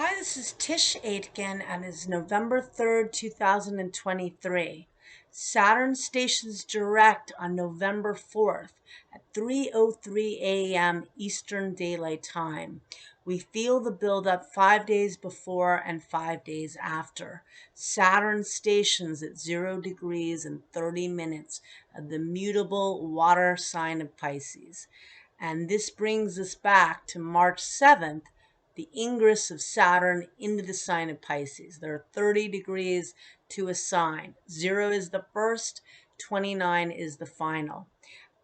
Hi, this is Tisch Aitken, and it's November 3rd, 2023. Saturn stations direct on November 4th at 3:03 a.m. Eastern Daylight Time. We feel the buildup 5 days before and 5 days after. Saturn stations at 0 degrees and 30 minutes of the mutable water sign of Pisces. And this brings us back to March 7th, the ingress of Saturn into the sign of Pisces. There are 30 degrees to a sign. 0 is the first, 29 is the final.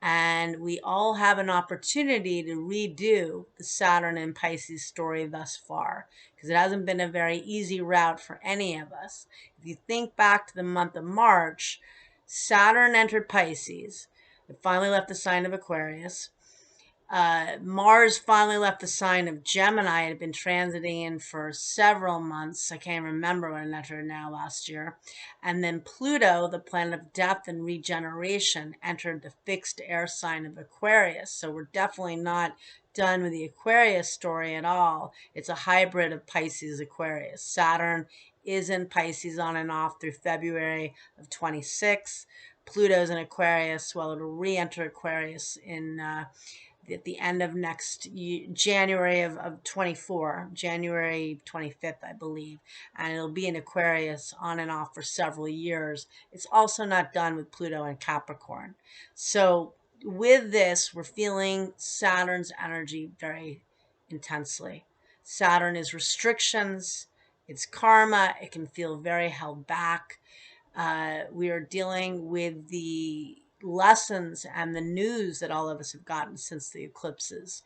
And we all have an opportunity to redo the Saturn and Pisces story thus far, because it hasn't been a very easy route for any of us. If you think back to the month of March, Saturn entered Pisces. It finally left the sign of Aquarius. Mars finally left the sign of Gemini. It had been transiting in for several months. I can't remember when it entered now last year. And then Pluto, the planet of death and regeneration, entered the fixed air sign of Aquarius. So we're definitely not done with the Aquarius story at all. It's a hybrid of Pisces Aquarius. Saturn is in Pisces on and off through February of 26. Pluto's in Aquarius. Well, it'll re-enter Aquarius in at the end of next January of 24, January 25th, I believe. And it'll be in Aquarius on and off for several years. It's also not done with Pluto and Capricorn. So with this, we're feeling Saturn's energy very intensely. Saturn is restrictions, it's karma, it can feel very held back. We are dealing with the lessons and the news that all of us have gotten since the eclipses.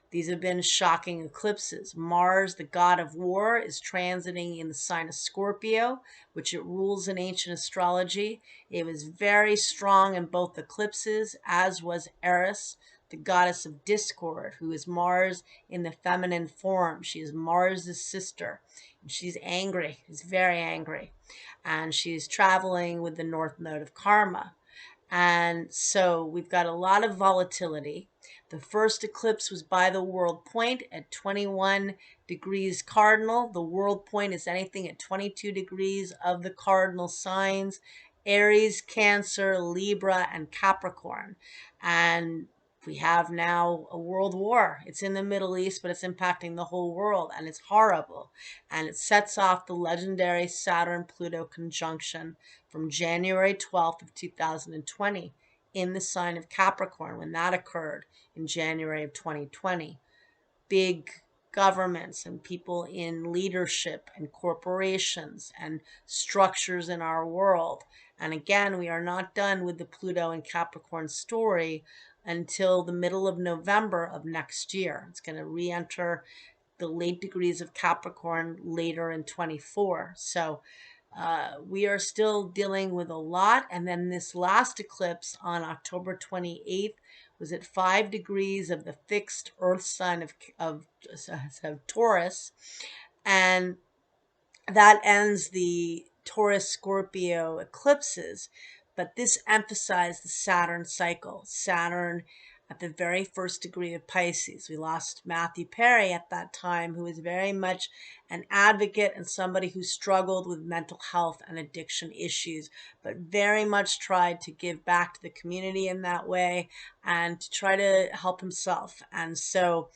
These have been shocking eclipses. Mars, the god of war, is transiting in the sign of Scorpio, which it rules in ancient astrology. It was very strong in both eclipses, as was Eris, the goddess of discord, who is Mars in the feminine form. She is Mars' sister. And she's angry. She's very angry. And she's traveling with the North Node of Karma. And so we've got a lot of volatility. The first eclipse was by the world point at 21 degrees cardinal. The world point is anything at 22 degrees of the cardinal signs: Aries, Cancer, Libra, and Capricorn. And we have now a world war. It's in the Middle East, but it's impacting the whole world, and it's horrible. And it sets off the legendary Saturn-Pluto conjunction from January 12th of 2020 in the sign of Capricorn, when that occurred in January of 2020. Big governments and people in leadership and corporations and structures in our world. And again, we are not done with the Pluto and Capricorn story until the middle of November of next year. It's going to re-enter the late degrees of Capricorn later in 24. So we are still dealing with a lot. And then this last eclipse on October 28th was at 5 degrees of the fixed Earth sign of Taurus. And that ends the Taurus Scorpio eclipses. But this emphasized the Saturn cycle. Saturn at the very first degree of Pisces. We lost Matthew Perry at that time, who was very much an advocate and somebody who struggled with mental health and addiction issues, but very much tried to give back to the community in that way and to try to help himself. And so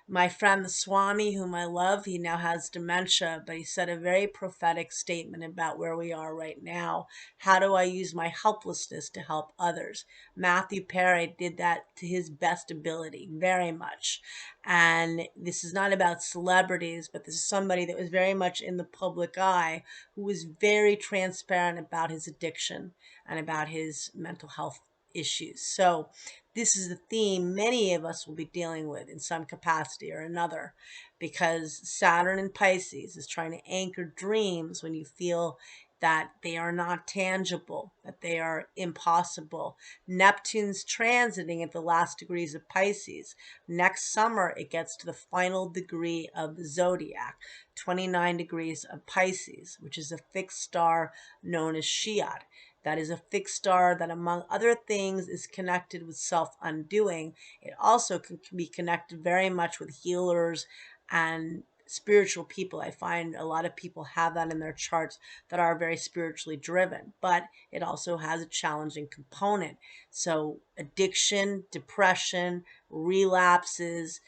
my friend, the Swami, whom I love, he now has dementia, but he said a very prophetic statement about where we are right now. How do I use my helplessness to help others? Matthew Perry did that to his best ability, very much. And this is not about celebrities, but this is somebody that was very much in the public eye, who was very transparent about his addiction and about his mental health issues. So this is the theme many of us will be dealing with in some capacity or another, because Saturn in Pisces is trying to anchor dreams when you feel that they are not tangible, that they are impossible. Neptune's transiting at the last degrees of Pisces. Next summer, it gets to the final degree of the zodiac, 29 degrees of Pisces, which is a fixed star known as Shiad. That is a fixed star that, among other things, is connected with self-undoing. It also can be connected very much with healers and spiritual people. I find a lot of people have that in their charts that are very spiritually driven, but it also has a challenging component. So addiction, depression, relapses,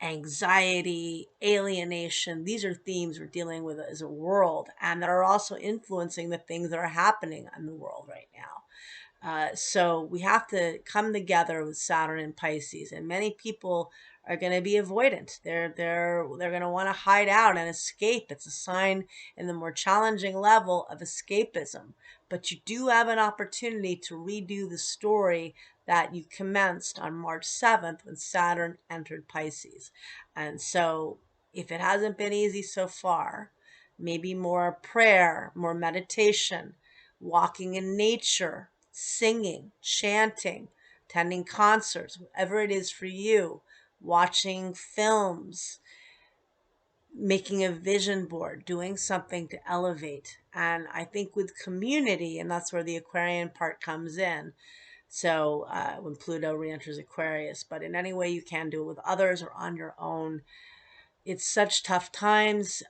anxiety, alienation, these are themes we're dealing with as a world, and that are also influencing the things that are happening in the world right now. So we have to come together with Saturn and Pisces, and many people are going to be avoidant. They're going to want to hide out and escape. It's a sign in the more challenging level of escapism. But you do have an opportunity to redo the story that you commenced on March 7th when Saturn entered Pisces. And so if it hasn't been easy so far, maybe more prayer, more meditation, walking in nature, singing, chanting, attending concerts, whatever it is for you, watching films, making a vision board, doing something to elevate. And I think with community, and that's where the Aquarian part comes in. So when Pluto re-enters Aquarius, but in any way you can do it with others or on your own. It's such tough times.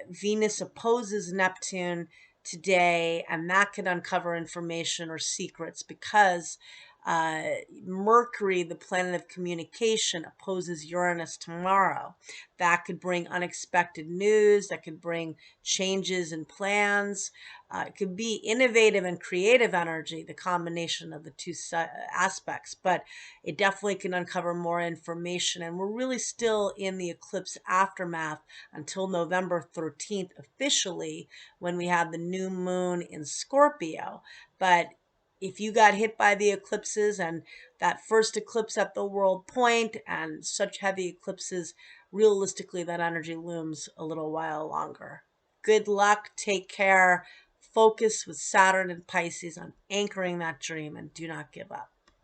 Venus opposes Neptune today, and that could uncover information or secrets because uh, Mercury, the planet of communication, opposes Uranus tomorrow. That could bring unexpected news, that could bring changes in plans. It could be innovative and creative energy, the combination of the two aspects, but it definitely can uncover more information. And we're really still in the eclipse aftermath until November 13th officially, when we have the new moon in Scorpio. But if you got hit by the eclipses and that first eclipse at the world point and such heavy eclipses, realistically that energy looms a little while longer. Good luck, take care, focus with Saturn and Pisces on anchoring that dream, and do not give up.